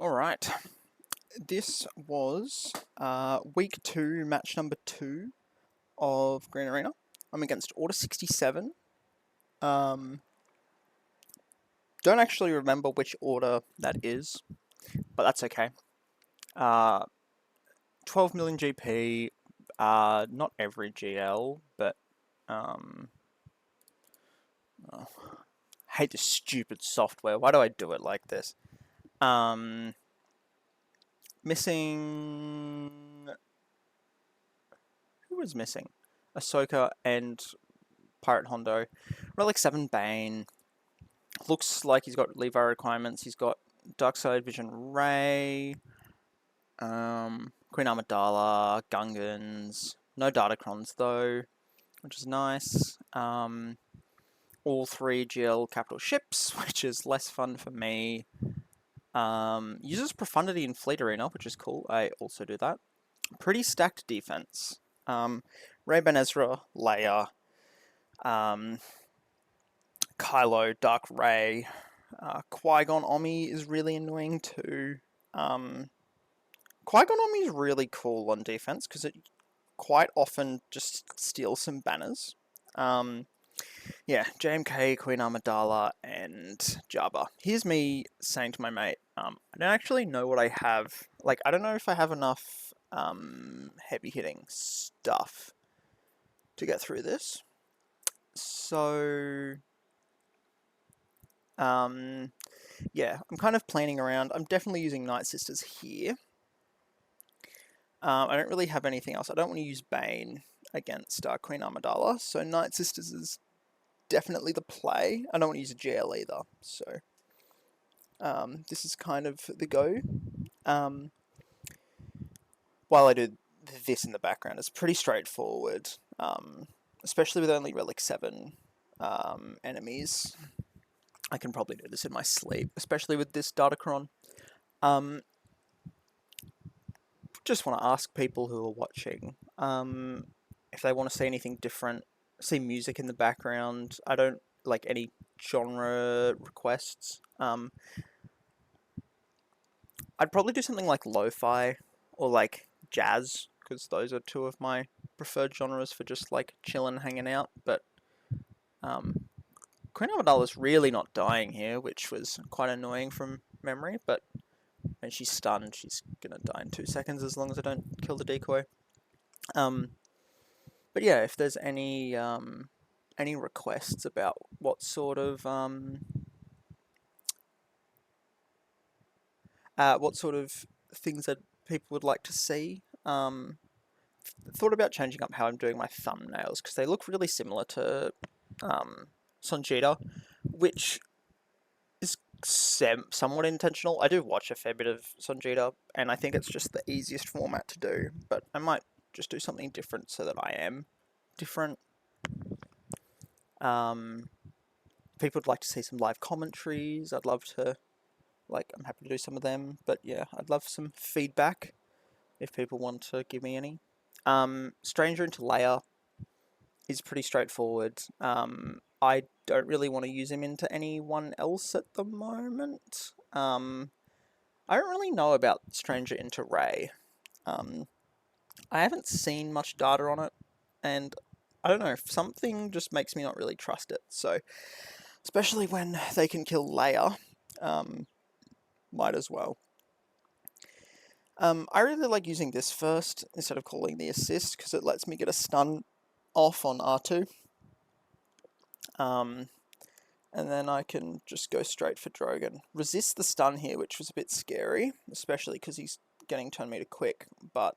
Alright, this was week 2, match number 2 of Green Arena. I'm against Order 67. Don't actually remember which order that is, but that's okay. 12 million GP, not every GL, but oh, hate this stupid software. Why do I do it like this? Missing... Who was missing? Ahsoka and Pirate Hondo. Relic 7 Bane. Looks like he's got Levi requirements. He's got Darkside Vision Ray, Queen Amidala, Gungans. No Datacrons though, which is nice. All 3 GL capital ships, which is less fun for me. Uses Profundity in Fleet Arena, which is cool. I also do that. Pretty stacked defense. Ray-Ban Ezra, Leia, Kylo, Dark Ray, Qui-Gon Omi is really annoying too. Qui-Gon Omi is really cool on defense because it quite often just steals some banners. Yeah, JMK, Queen Amidala, and Jabba. Here's me saying to my mate, I don't actually know what I have. Like, I don't know if I have enough heavy hitting stuff to get through this. So, yeah, I'm kind of planning around. I'm definitely using Night Sisters here. I don't really have anything else. I don't want to use Bane against Queen Amidala, so Night Sisters is definitely the play. I don't want to use a GL either, so this is kind of the go. While I do this in the background, it's pretty straightforward, especially with only Relic 7 enemies. I can probably do this in my sleep, especially with this Datacron. Just want to ask people who are watching if they want to see anything different, see music in the background. I don't like any genre requests. I'd probably do something like lo-fi or like jazz, because those are 2 of my preferred genres for just like chilling, hanging out. But Queen Amidala's really not dying here, which was quite annoying from memory, but when she's stunned, she's gonna die in 2 seconds as long as I don't kill the decoy. But yeah, if there's any requests about what sort of things that people would like to see, thought about changing up how I'm doing my thumbnails because they look really similar to Sonjita, which is somewhat intentional. I do watch a fair bit of Sonjita, and I think it's just the easiest format to do, but I might just do something different so that I am different. People would like to see some live commentaries. I'd love to, I'm happy to do some of them, but yeah, I'd love some feedback if people want to give me any. Stranger into Leia is pretty straightforward. I don't really want to use him into anyone else at the moment. I don't really know about Stranger into Rey. I haven't seen much data on it, and I don't know, something just makes me not really trust it. So, especially when they can kill Leia, might as well. I really like using this first instead of calling the assist because it lets me get a stun off on R2. And then I can just go straight for Drogon. Resist the stun here, which was a bit scary, especially because he's getting turn meter quick, but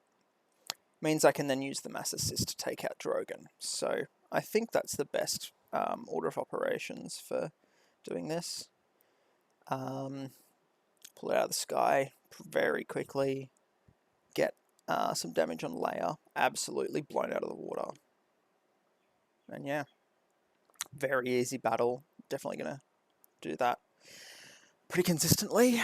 means I can then use the mass assist to take out Drogon. So I think that's the best order of operations for doing this. Pull it out of the sky very quickly, get some damage on Leia, absolutely blown out of the water. And yeah, very easy battle. Definitely going to do that pretty consistently.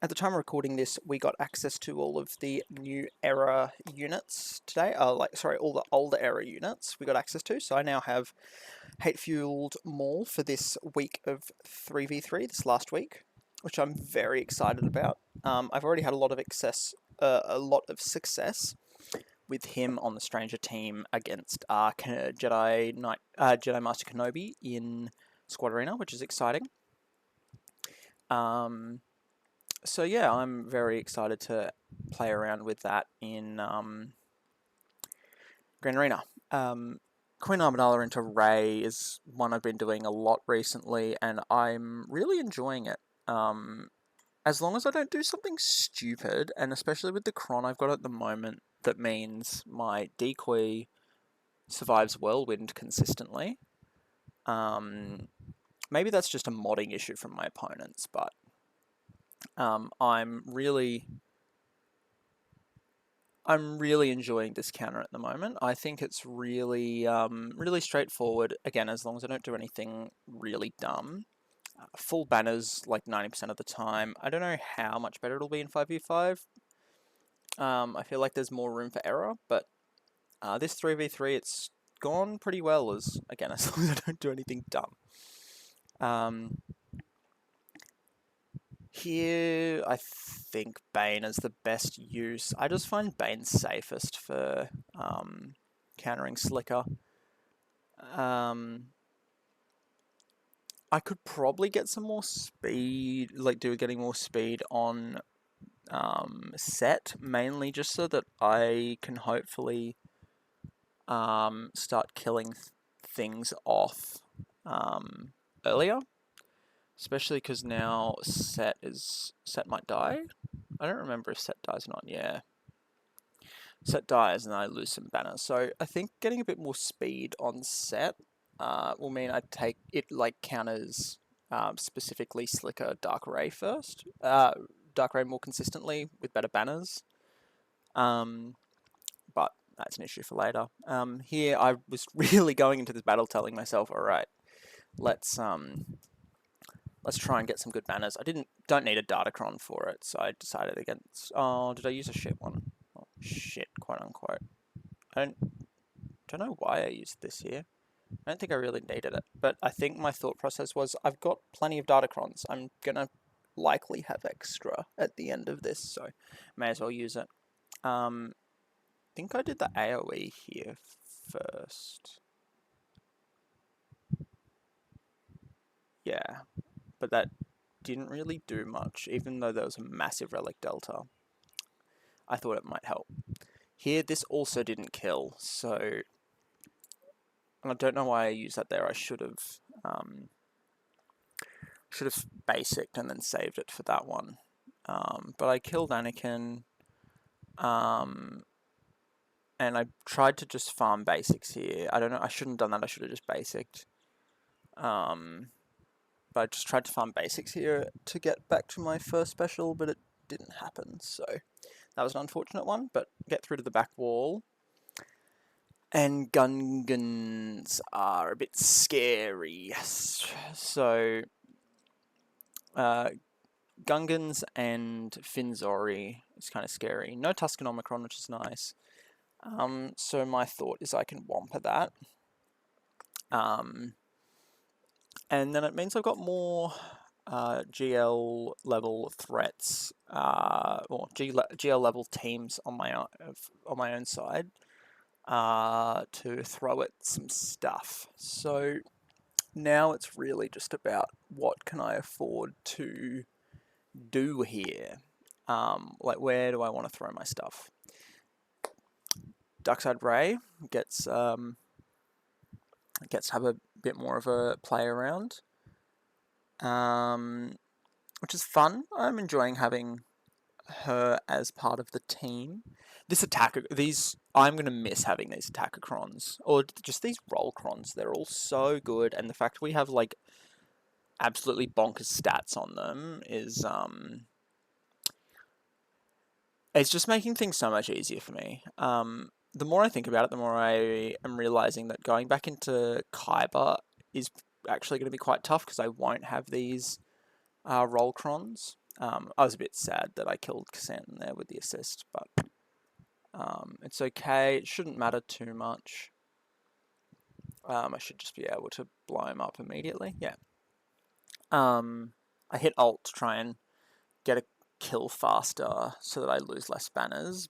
At the time of recording this, we got access to all of the new era units today. All the older era units we got access to. So I now have Hate Fueled Maul for this week of 3v3, this last week. which I'm very excited about. I've already had a lot of success with him on the Stranger team against Jedi Master Kenobi in Squad Arena, which is exciting. So yeah, I'm very excited to play around with that in Grand Arena. Queen Amidala into Rey is one I've been doing a lot recently, and I'm really enjoying it. As long as I don't do something stupid, and especially with the Cron I've got at the moment, that means my decoy survives Whirlwind consistently. Maybe that's just a modding issue from my opponents, but I'm really enjoying this counter at the moment. I think it's really really straightforward. Again, as long as I don't do anything really dumb. Full banners like 90% of the time. I don't know how much better it'll be in 5v5. I feel like there's more room for error, but this 3v3, it's gone pretty well, as long as I don't do anything dumb. Here, I think Bane is the best use. I just find Bane safest for countering Slicker. I could probably get some more speed, getting more speed on Set, mainly just so that I can hopefully start killing things off earlier. Especially because now Set might die. I don't remember if Set dies or not. Yeah, Set dies and I lose some banners. So I think getting a bit more speed on Set will mean I take it counters specifically Slicker Dark Ray first. Dark Ray more consistently with better banners. But that's an issue for later. Here I was really going into this battle telling myself, all right, let's try and get some good banners. I don't need a Datacron for it, so I decided against. Oh, did I use a shit one? Oh, shit, quote unquote. I don't know why I used this here. I don't think I really needed it, but I think my thought process was I've got plenty of Datacrons. I'm gonna likely have extra at the end of this, so may as well use it. I think I did the AoE here first. Yeah, but that didn't really do much, even though there was a massive relic delta. I thought it might help. Here, this also didn't kill, so... And I don't know why I used that there. I should have basicked and then saved it for that one. But I killed Anakin, and I tried to just farm basics here. I don't know, I shouldn't have done that, I should have just basicked. But I just tried to farm basics here to get back to my first special, but it didn't happen, so that was an unfortunate one. But get through to the back wall, and Gungans are a bit scary. So Gungans and Finzori is kind of scary. No Tusken Omicron, which is nice. So my thought is I can Wampa that. And then it means I've got more GL level threats, or GL level teams on my own side to throw at some stuff. So now it's really just about what can I afford to do here. Where do I want to throw my stuff? Darkside Ray gets to have a bit more of a play around, which is fun. I'm enjoying having her as part of the team. I'm going to miss having these Attacker-crons, or just these Roll-crons. They're all so good, and the fact we have, absolutely bonkers stats on them is, it's just making things so much easier for me. The more I think about it, the more I am realizing that going back into Kyber is actually going to be quite tough because I won't have these Roll-crons. I was a bit sad that I killed Kassan there with the assist, but it's okay. It shouldn't matter too much. I should just be able to blow him up immediately. Yeah. I hit Alt to try and get a kill faster so that I lose less banners.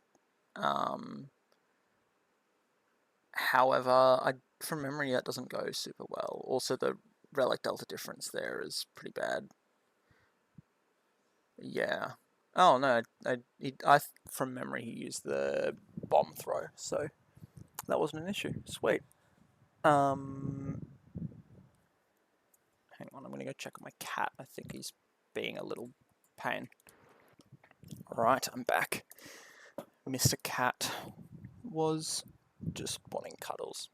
However, from memory, that doesn't go super well. Also, the relic delta difference there is pretty bad. Yeah. Oh no, from memory he used the bomb throw, so that wasn't an issue. Sweet. Hang on, I'm gonna go check on my cat. I think he's being a little pain. Alright, I'm back. Mr. Cat was just wanting cuddles.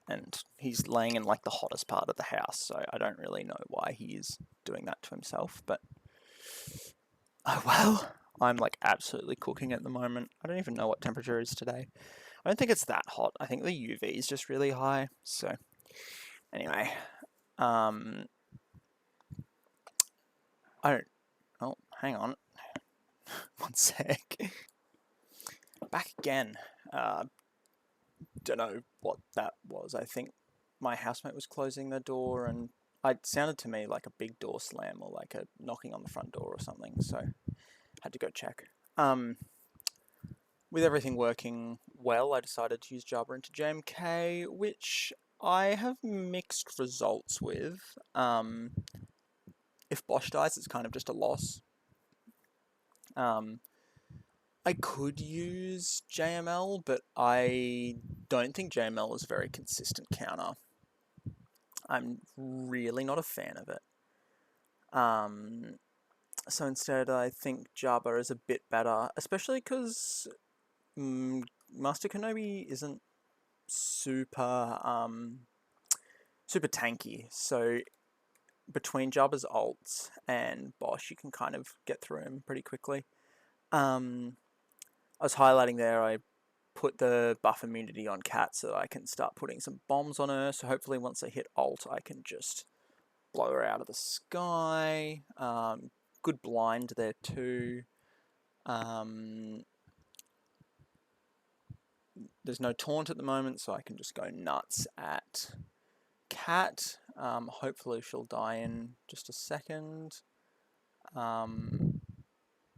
And he's laying in like the hottest part of the house, so I don't really know why he is doing that to himself, but oh well. I'm like absolutely cooking at the moment. I don't even know what temperature is today. I don't think it's that hot. I think the UV is just really high. So anyway, I don't. Oh, hang on, one sec. Back again. Don't know what that was. I think my housemate was closing the door, and it sounded to me like a big door slam or like a knocking on the front door or something. So had to go check. With everything working well, I decided to use Jabba into JMK, which I have mixed results with. If Bosch dies, it's kind of just a loss. I could use JML, but I don't think JML is a very consistent counter. I'm really not a fan of it. So instead, I think Jabba is a bit better, especially because Master Kenobi isn't super super tanky. So between Jabba's ults and Bosch, you can kind of get through him pretty quickly. I was highlighting there, I put the buff immunity on Cat so that I can start putting some bombs on her. So hopefully once I hit ult, I can just blow her out of the sky. Good blind there too. There's no taunt at the moment, so I can just go nuts at Cat. Hopefully she'll die in just a second.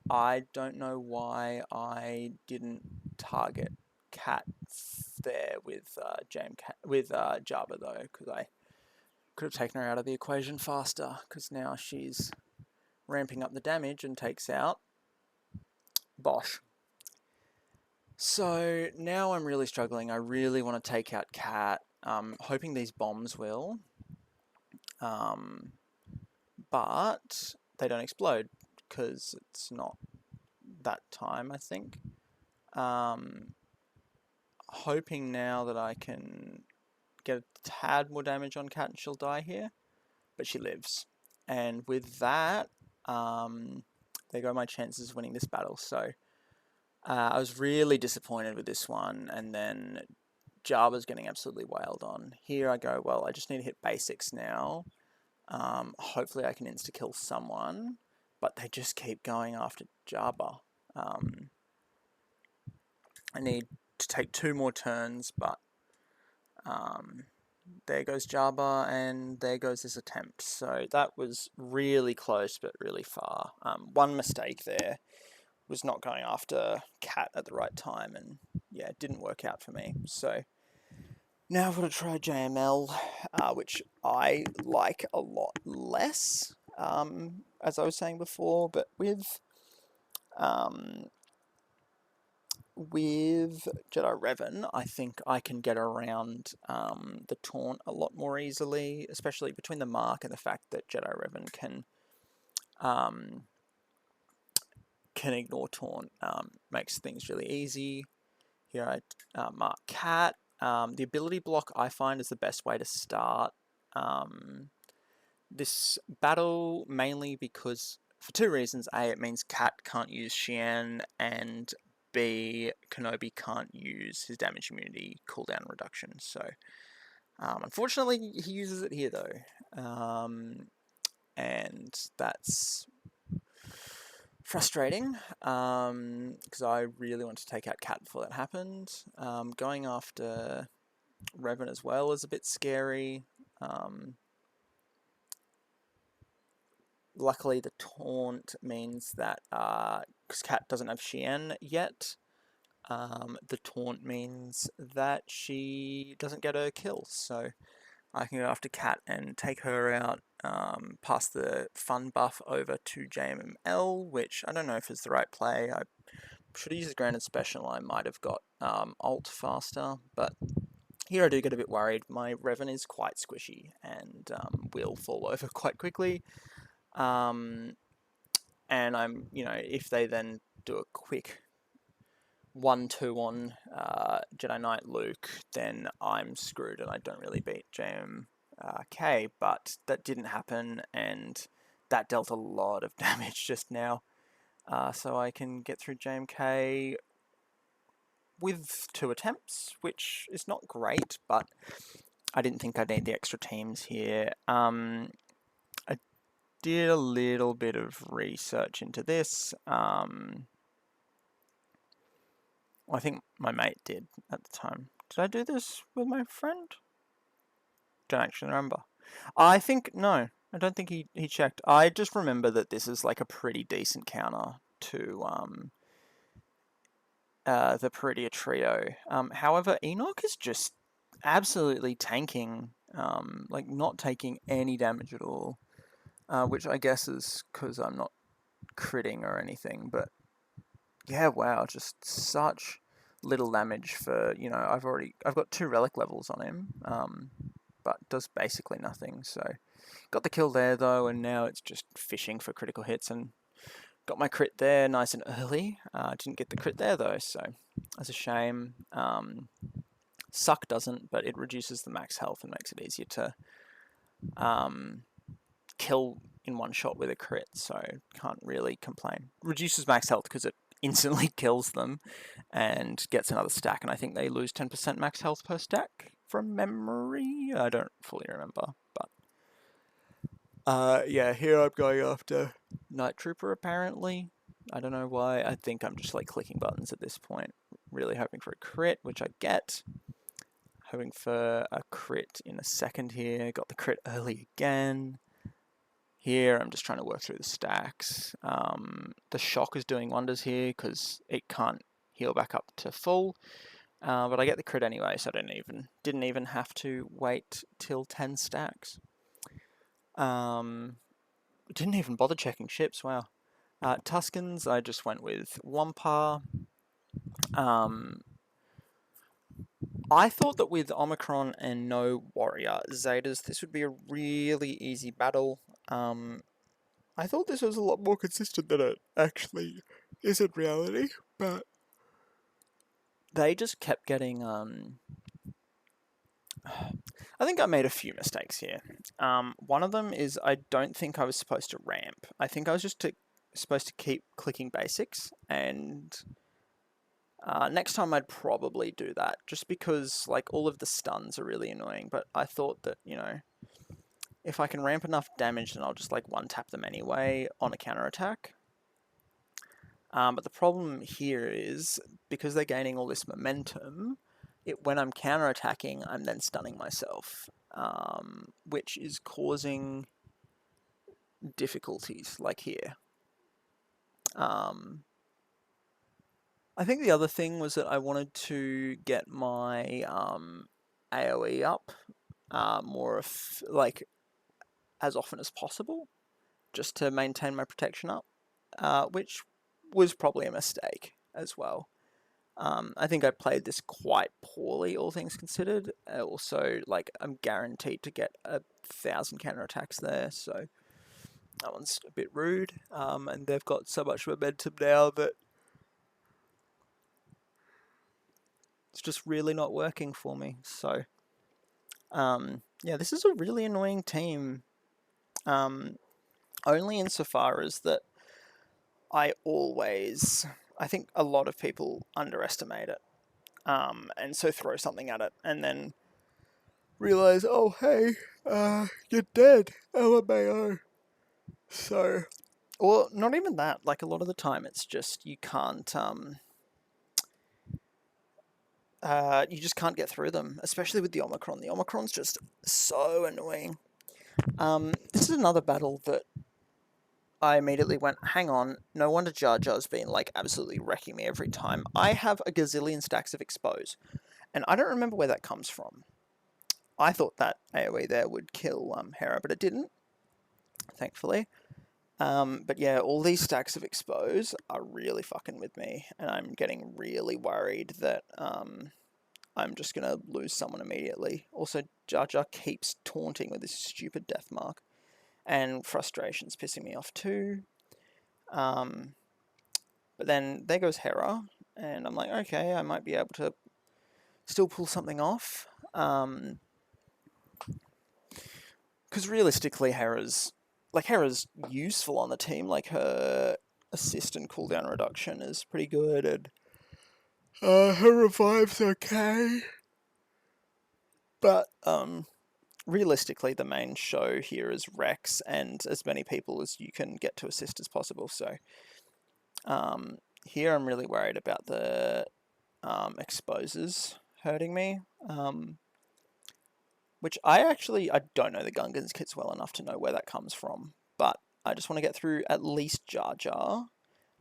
I don't know why I didn't target Cat there with Jabba though, because I could have taken her out of the equation faster, because now she's ramping up the damage and takes out Bosch. So now I'm really struggling. I really want to take out Cat, hoping these bombs will, but they don't explode because it's not that time, I think. Hoping now that I can get a tad more damage on Cat and she'll die here, but she lives. And with that, there go my chances of winning this battle. So I was really disappointed with this one, and then Jabba's getting absolutely wailed on. Here I go, well, I just need to hit basics now. Hopefully I can insta-kill someone, but they just keep going after Jabba. I need to take 2 more turns, but there goes Jabba, and there goes this attempt. So that was really close, but really far. One mistake there was not going after Cat at the right time, and yeah, it didn't work out for me. So now I've got to try JML, which I like a lot less, as I was saying before, but with Jedi Revan, I think I can get around the taunt a lot more easily, especially between the mark and the fact that Jedi Revan can ignore taunt, makes things really easy. Here I mark Cat. The ability block I find is the best way to start this battle, mainly because, for 2 reasons. A, it means Cat can't use Xian, and B, Kenobi can't use his damage immunity cooldown reduction. So, unfortunately, he uses it here though, and that's frustrating, because I really want to take out Cat before that happened. Going after Revan as well is a bit scary. luckily the taunt means that, because Cat doesn't have Shien yet, the taunt means that she doesn't get a kill, so I can go after Cat and take her out, pass the fun buff over to JML, which I don't know if is the right play. I should have used Granted Special. I might have got ult faster, but here I do get a bit worried. My Revan is quite squishy and will fall over quite quickly. And I'm, if they then do a quick 1-2 on Jedi Knight Luke, then I'm screwed and I don't really beat JMK, but that didn't happen, and that dealt a lot of damage just now. So I can get through JMK with 2 attempts, which is not great, but I didn't think I'd need the extra teams here. I did a little bit of research into this. I think my mate did at the time. Did I do this with my friend? Don't actually remember. I think, no, I don't think he checked. I just remember that this is like a pretty decent counter to the Peridia trio. However, Enoch is just absolutely tanking, like not taking any damage at all, which I guess is because I'm not critting or anything, but yeah, wow, just such little damage for, I've got 2 relic levels on him, but does basically nothing, so got the kill there though, and now it's just fishing for critical hits, and got my crit there nice and early. Didn't get the crit there though, so that's a shame. Suck doesn't, but it reduces the max health and makes it easier to kill in one shot with a crit, so can't really complain. Reduces max health because it instantly kills them and gets another stack, and I think they lose 10% max health per stack from memory. I don't fully remember, but yeah, here I'm going after Night Trooper apparently. I don't know why. I think I'm just like clicking buttons at this point, really hoping for a crit, which I get. Hoping for a crit in a second here. Got the crit early again. Here, I'm just trying to work through the stacks. The shock is doing wonders here because it can't heal back up to full. But I get the crit anyway, so I didn't even have to wait till 10 stacks. Didn't even bother checking ships, wow. Tuscans, I just went with Wampa. I thought that with Omicron and no Warrior Zetas, this would be a really easy battle. I thought this was a lot more consistent than it actually is in reality, but they just kept getting, I think I made a few mistakes here. One of them is I don't think I was supposed to ramp. I think I was just supposed to keep clicking basics, and next time I'd probably do that, just because like all of the stuns are really annoying, but I thought that, if I can ramp enough damage, then I'll just like one-tap them anyway on a counterattack. But the problem here is, because they're gaining all this momentum, when I'm counterattacking, I'm then stunning myself, which is causing difficulties, like here. I think the other thing was that I wanted to get my AoE up more like as often as possible, just to maintain my protection up, which was probably a mistake as well. I think I played this quite poorly, all things considered. Also, like, I'm guaranteed to get 1,000 counterattacks there, so that one's a bit rude. And they've got so much momentum now that it's just really not working for me. So, yeah, this is a really annoying team. Only insofar as that I think a lot of people underestimate it. And so throw something at it and then realize, oh, hey, you're dead, LMAO. So, or not even that, like a lot of the time it's just you can't, you just can't get through them, especially with the Omicron. The Omicron's just so annoying. This is another battle that I immediately went, hang on, no wonder Jar Jar's been like absolutely wrecking me every time. I have a gazillion stacks of expose, and I don't remember where that comes from. I thought that AoE there would kill Hera, but it didn't, thankfully. But yeah, all these stacks of expose are really fucking with me, and I'm getting really worried that I'm just gonna lose someone immediately. Also, Jar Jar keeps taunting with this stupid death mark, and frustration's pissing me off too. Um, but then there goes Hera, and I'm like, okay, I might be able to still pull something off. Because realistically, Hera's useful on the team. Like her assist and cooldown reduction is pretty good, and her revive's okay. But realistically, the main show here is Rex and as many people as you can get to assist as possible. So here I'm really worried about the exposers hurting me. Which I don't know the Gungans kits well enough to know where that comes from, but I just want to get through at least Jar Jar,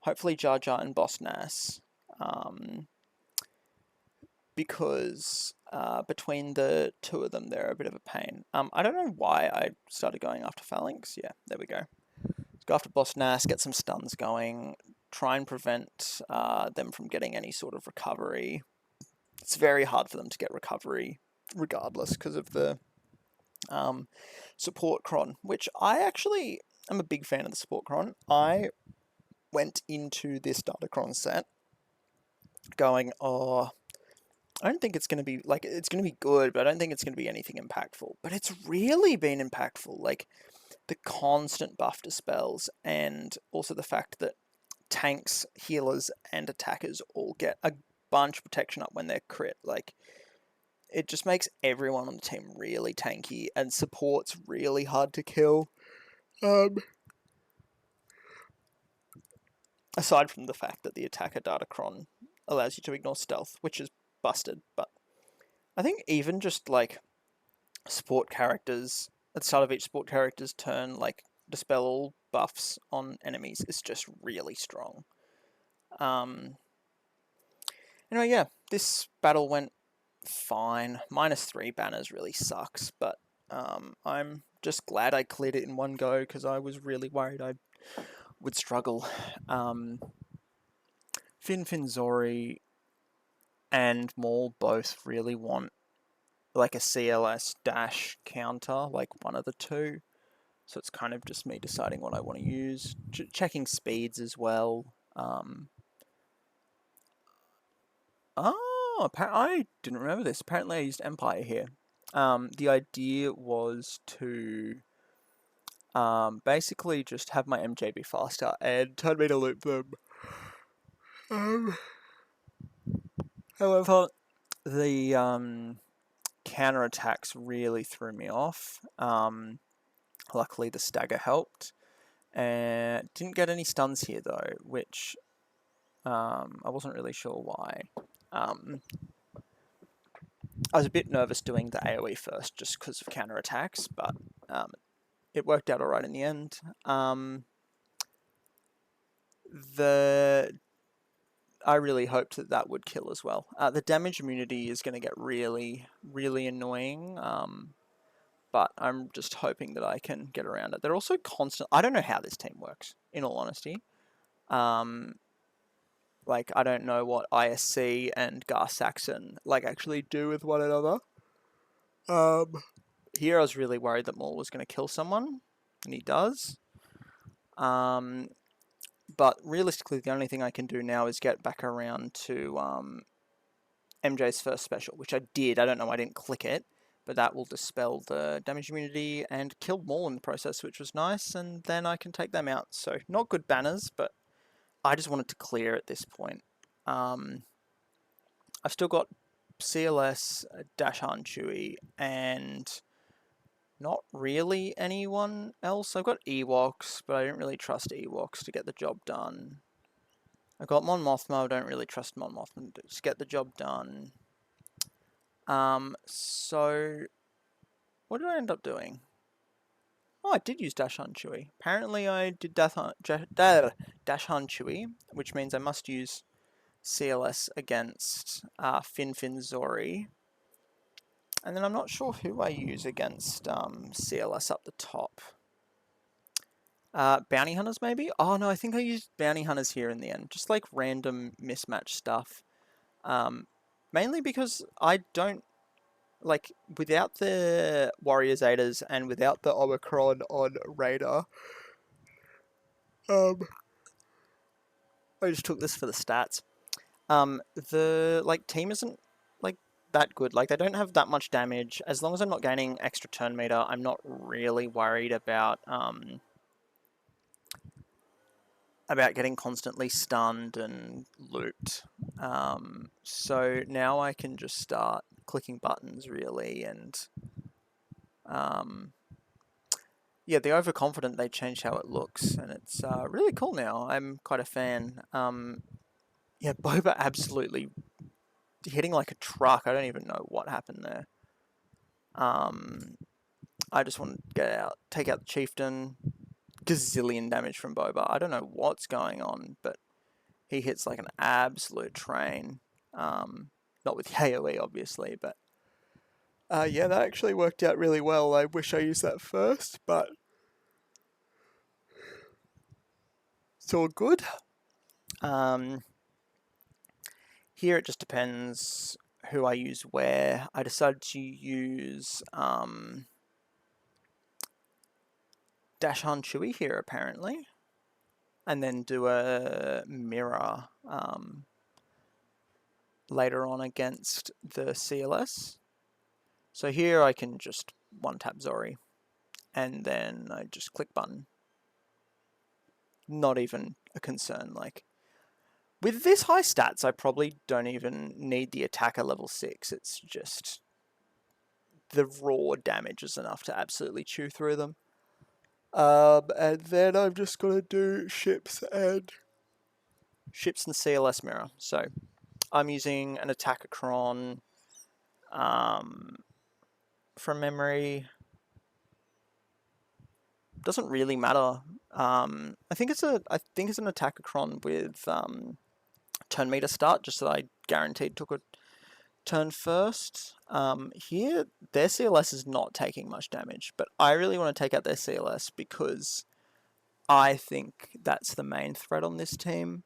hopefully Jar Jar and Boss Nass, because between the two of them they're a bit of a pain. I don't know why I started going after Phalanx. Yeah, there we go. Let's go after Boss Nass, get some stuns going, try and prevent them from getting any sort of recovery. It's very hard for them to get recovery regardless because of the support cron, which I actually am a big fan of the support cron. I went into this Datacron set going, oh, I don't think it's going to be, like, it's going to be good, but I don't think it's going to be anything impactful. But it's really been impactful, like, the constant buff to spells, and also the fact that tanks, healers, and attackers all get a bunch of protection up when they're crit. Like, it just makes everyone on the team really tanky, and support's really hard to kill. Aside from the fact that the attacker Datacron allows you to ignore stealth, which is busted, but I think even just like support characters at the start of each support character's turn, like dispel all buffs on enemies is just really strong. Anyway, yeah, this battle went fine. -3 banners really sucks, but I'm just glad I cleared it in one go because I was really worried I would struggle. Finfinzori and Maul both really want like a CLS dash counter, like one of the two. So it's kind of just me deciding what I want to use. Checking speeds as well. I didn't remember this. Apparently I used Empire here. The idea was to basically just have my MJ be faster and turn me to loop them. However, the counterattacks really threw me off. Luckily, the stagger helped. Didn't get any stuns here though, which I wasn't really sure why. I was a bit nervous doing the AoE first just because of counterattacks, but it worked out alright in the end. I really hoped that that would kill as well. The damage immunity is going to get really, really annoying, but I'm just hoping that I can get around it. They're also constant. I don't know how this team works, in all honesty. Like, I don't know what ISC and Gar Saxon like actually do with one another. Here I was really worried that Maul was going to kill someone, and he does. But realistically, the only thing I can do now is get back around to MJ's first special, which I did. I don't know, I didn't click it, but that will dispel the damage immunity and kill Maul in the process, which was nice, and then I can take them out. So, not good banners, but I just wanted to clear at this point. I've still got CLS, Dashan Chewie, and not really anyone else. I've got Ewoks, but I don't really trust Ewoks to get the job done. I've got Mon Mothma, I don't really trust Mon Mothma to just get the job done. So, what did I end up doing? Oh, I did use Dash on Chewy. Apparently I did Dash on Chewy, which means I must use CLS against Fin Zori. And then I'm not sure who I use against CLS up the top. Bounty Hunters, maybe? Oh, no, I think I used Bounty Hunters here in the end. Just like random mismatch stuff. Mainly because I don't... Like, without the Warrior Zetas and without the Omicron on Raider... I just took this for the stats. The, like, team isn't, like, that good. Like, they don't have that much damage. As long as I'm not gaining extra turn meter, I'm not really worried about getting constantly stunned and looped. So now I can just start clicking buttons, really, and yeah, the Overconfident, they changed how it looks, and it's really cool now. I'm quite a fan. Yeah, Boba absolutely hitting like a truck. I don't even know what happened there. I just want to get out, take out the Chieftain. Gazillion damage from Boba. I don't know what's going on, but he hits like an absolute train. Not with AoE, obviously, but yeah, that actually worked out really well. I wish I used that first, but it's all good. Here it just depends who I use where. I decided to use Dashan Chewy here, apparently, and then do a mirror later on against the CLS. So here I can just one-tap Zori, and then I just click button. Not even a concern. Like, with this high stats, I probably don't even need the attacker level 6. It's just the raw damage is enough to absolutely chew through them. And then I'm just going to do ships and CLS mirror. So I'm using an Attackacron from memory. Doesn't really matter. I think it's an Attackacron with turn meter start, just so I guaranteed took a turn first. Here, their CLS is not taking much damage, but I really want to take out their CLS because I think that's the main threat on this team.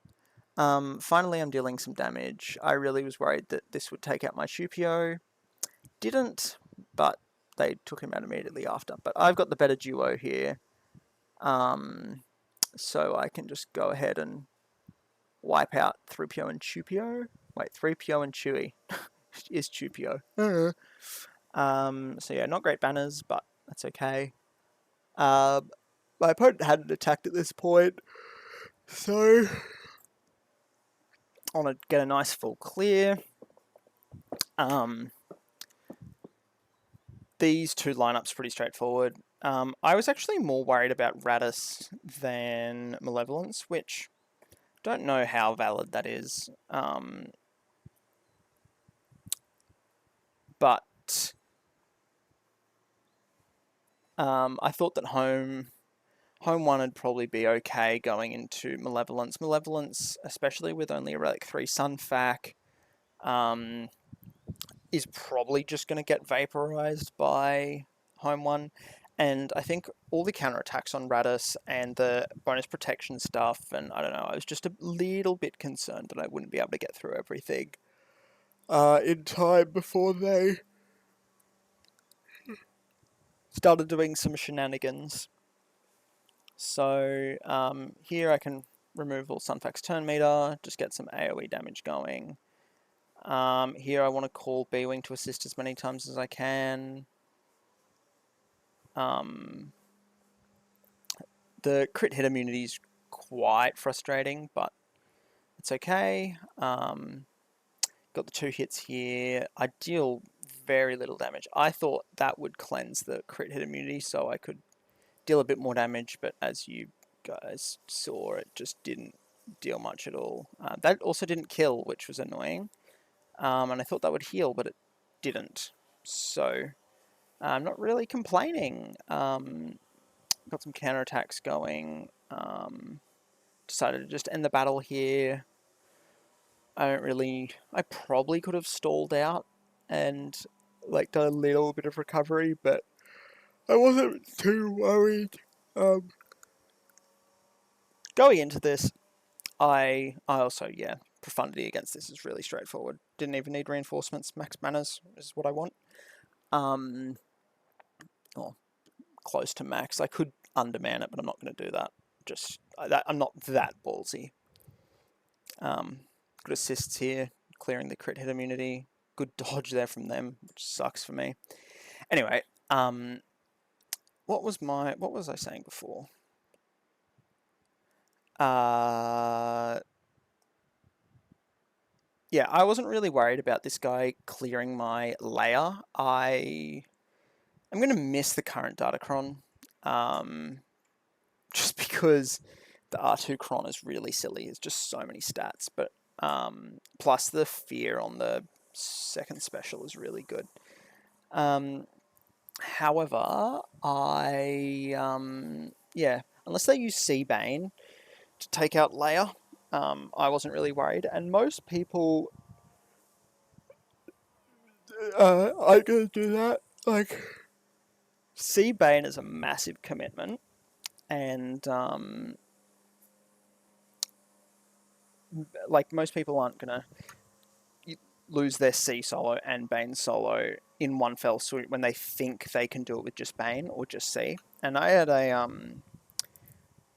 Finally, I'm dealing some damage. I really was worried that this would take out my Shupio. Didn't, but they took him out immediately after. But I've got the better duo here. So I can just go ahead and wipe out 3PO and Chupio. Wait, 3PO and Chewie is Chupio. So yeah, not great banners, but that's okay. My opponent hadn't attacked at this point, so I want to get a nice full clear. These two lineups pretty straightforward. I was actually more worried about Radis than Malevolence, which don't know how valid that is. But I thought that Home 1 would probably be okay going into Malevolence. Malevolence, especially with only a Relic 3 Sunfac, is probably just going to get vaporized by Home 1. And I think all the counterattacks on Radis and the bonus protection stuff, and I don't know, I was just a little bit concerned that I wouldn't be able to get through everything in time before they started doing some shenanigans. So here I can remove all Sunfac's turn meter, just get some AoE damage going. Here I want to call B-Wing to assist as many times as I can. The crit hit immunity is quite frustrating, but it's okay. Got the 2 hits here. I deal very little damage. I thought that would cleanse the crit hit immunity so I could deal a bit more damage, but as you guys saw, it just didn't deal much at all. That also didn't kill, which was annoying. And I thought that would heal, but it didn't. So I'm not really complaining. got some counterattacks going. Decided to just end the battle here. I probably could have stalled out and like done a little bit of recovery, but I wasn't too worried. Going into this, I also, yeah, profundity against this is really straightforward. Didn't even need reinforcements. Max manners is what I want. Or close to max. I could underman it, but I'm not going to do that. I'm not that ballsy. Good assists here, clearing the crit hit immunity. Good dodge there from them, which sucks for me. Anyway, what was I saying before? Yeah, I wasn't really worried about this guy clearing my layer. I'm going to miss the current Datacron, just because the R2 Cron is really silly. It's just so many stats, but plus the fear on the second special is really good. However, yeah, unless they use Seabane to take out Leia, I wasn't really worried. And most people aren't going to do that. Like, Seabane is a massive commitment, and like most people aren't going to lose their C solo and Bane solo in one fell swoop when they think they can do it with just Bane or just C. And I've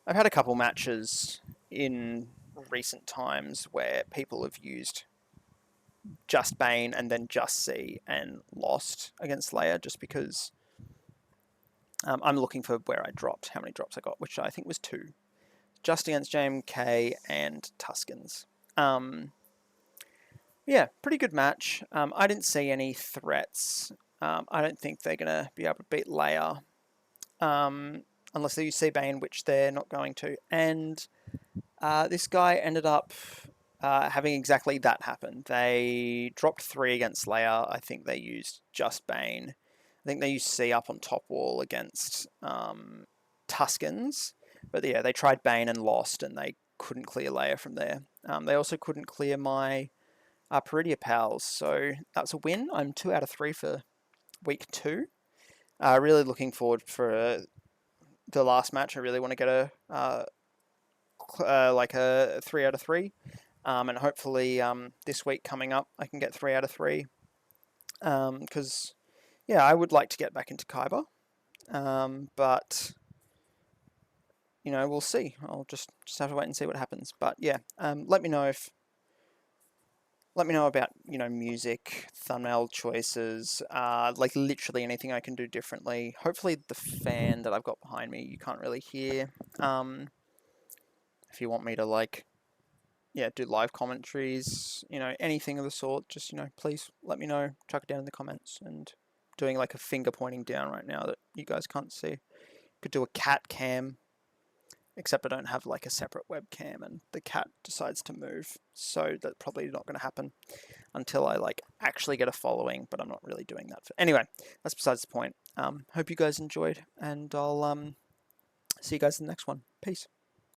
had a couple matches in recent times where people have used just Bane and then just C and lost against Leia just because I'm looking for where I dropped, how many drops I got, which I think was 2. Just against JMK and Tuskens. Yeah, pretty good match. I didn't see any threats. I don't think they're going to be able to beat Leia unless they use Seabane, which they're not going to. And this guy ended up having exactly that happen. They dropped 3 against Leia. I think they used just Bane. I think they used C up on top wall against Tuskens. But yeah, they tried Bane and lost, and they couldn't clear Leia from there. They also couldn't clear my Peridia pals, so that's a win. I'm 2 out of 3 for week 2. Really looking forward for the last match. I really want to get like a 3 out of 3, and hopefully this week coming up I can get 3 out of 3. Because yeah, I would like to get back into Kyber, but you know, we'll see. I'll just have to wait and see what happens. But yeah, let me know about, you know, music, thumbnail choices, like literally anything I can do differently. Hopefully the fan that I've got behind me you can't really hear. If you want me to, like, yeah, do live commentaries, you know, anything of the sort, just, you know, please let me know. Chuck it down in the comments. And doing like a finger pointing down right now that you guys can't see. Could do a cat cam, except I don't have like a separate webcam and the cat decides to move, so that's probably not going to happen until I like actually get a following, but I'm not really doing that. Anyway, that's besides the point. Hope you guys enjoyed, and I'll see you guys in the next one. Peace.